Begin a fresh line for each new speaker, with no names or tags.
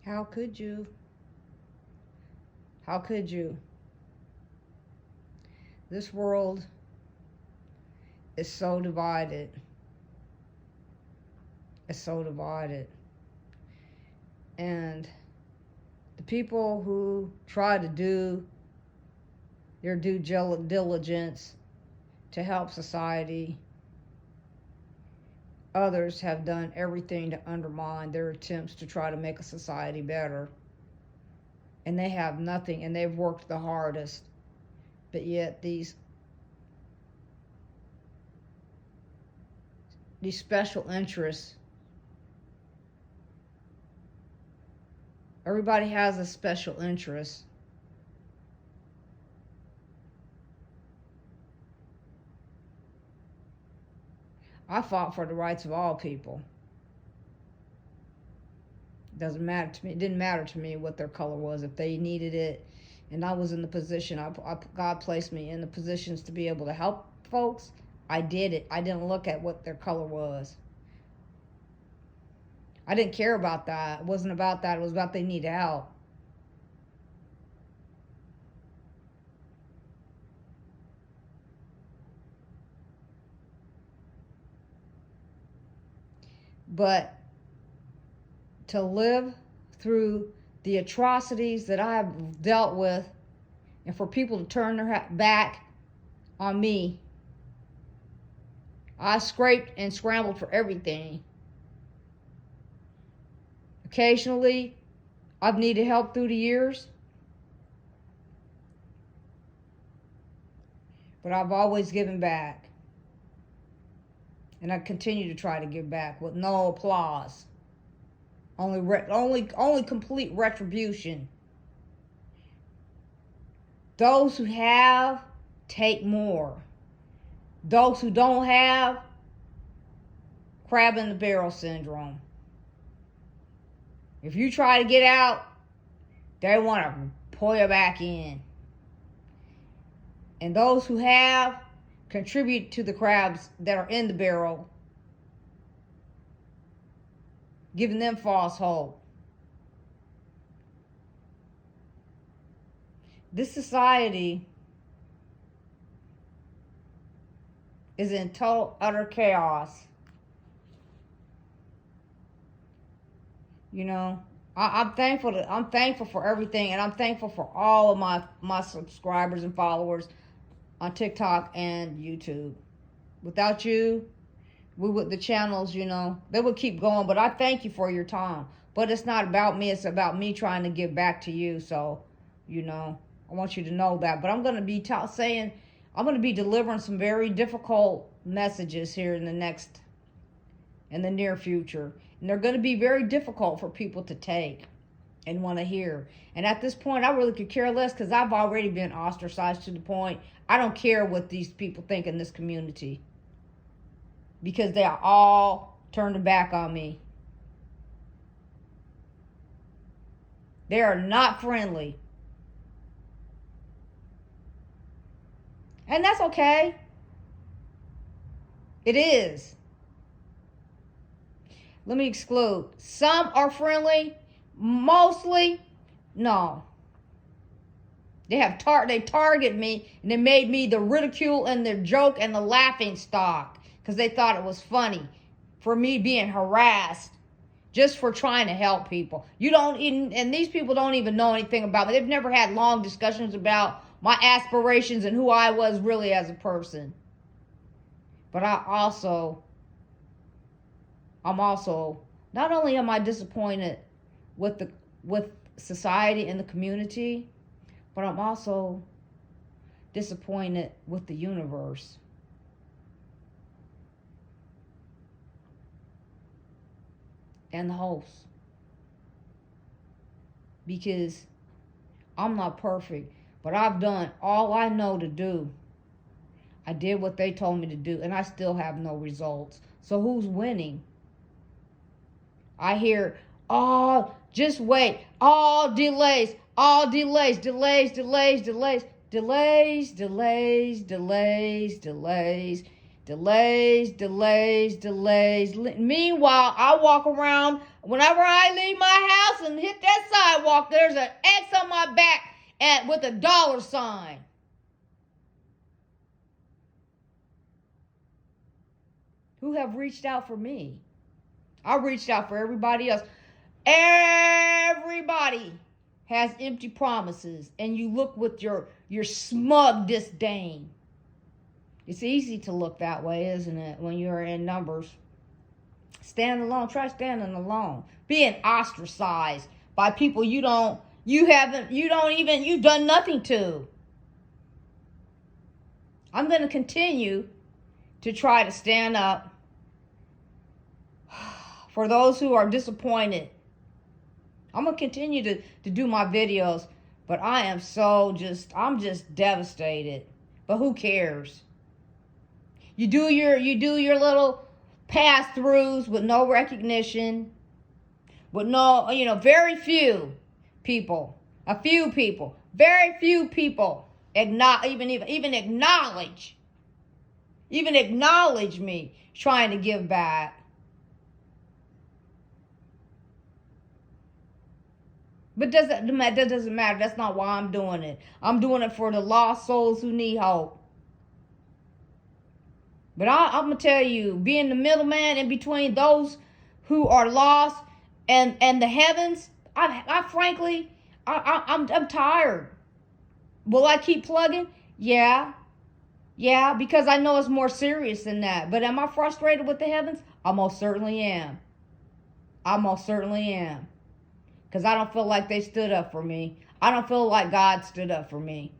How could you? How could you? This world is so divided. It's so divided. And the people who try to do their due diligence to help society, others have done everything to undermine their attempts to try to make a society better. And they have nothing, and they've worked the hardest. But yet these special interests, everybody has a special interest. I fought for the rights of all people. It doesn't matter to me. It didn't matter to me what their color was. If they needed it, and I was in the position, God placed me in the positions to be able to help folks, I did it. I didn't look at what their color was. I didn't care about that. It wasn't about that. It was about they needed help. But to live through the atrocities that I have dealt with, and for people to turn their back on me, I scraped and scrambled for everything. Occasionally, I've needed help through the years, but I've always given back. And I continue to try to give back with no applause. Only complete retribution. Those who have, take more. Those who don't have, crab in the barrel syndrome. If you try to get out, they want to pull you back in. And those who have, contribute to the crabs that are in the barrel, giving them false hope. This society is in total, utter chaos. You know, I'm thankful for everything, and I'm thankful for all of my subscribers and followers on TikTok and YouTube. Without you, the channels, they would keep going. But I thank you for your time. But it's not about me. It's about me trying to give back to you. So, I want you to know that. But I'm going to be I'm going to be delivering some very difficult messages here in the near future. And they're going to be very difficult for people to take and want to hear. And at this point, I really could care less, because I've already been ostracized to the point I don't care what these people think in this community, because they are all turning back on me. They are not friendly. And that's okay. It is. Let me exclude. Some are friendly. Mostly, no. They target me, and they made me the ridicule and the joke and the laughing stock, because they thought it was funny for me being harassed just for trying to help people. And these people don't even know anything about me. They've never had long discussions about my aspirations and who I was really as a person. But I'm also, not only am I disappointed with society and the community, but I'm also disappointed with the universe. And the hosts. Because I'm not perfect, but I've done all I know to do. I did what they told me to do, and I still have no results. So who's winning? I hear, just wait. All delays. Delays. Meanwhile, I walk around whenever I leave my house and hit hit that sidewalk, there's an X on my back with a dollar sign. Who have reached out for me. I reached out for everybody else. Everybody has empty promises, and you look with your smug disdain. It's easy to look that way, isn't it, when you're in numbers? Stand alone. Try standing alone. Being ostracized by people you've done nothing to. I'm going to continue to try to stand up for those who are disappointed. I'm going to continue to do my videos, but I'm just devastated. But who cares? You do your little pass-throughs with no recognition, with no, very few people, very few people even acknowledge me trying to give back. But that doesn't matter. That's not why I'm doing it. I'm doing it for the lost souls who need hope. But I'm going to tell you, being the middleman in between those who are lost and the heavens, I'm tired. Will I keep plugging? Yeah, because I know it's more serious than that. But am I frustrated with the heavens? I most certainly am. Because I don't feel like they stood up for me. I don't feel like God stood up for me.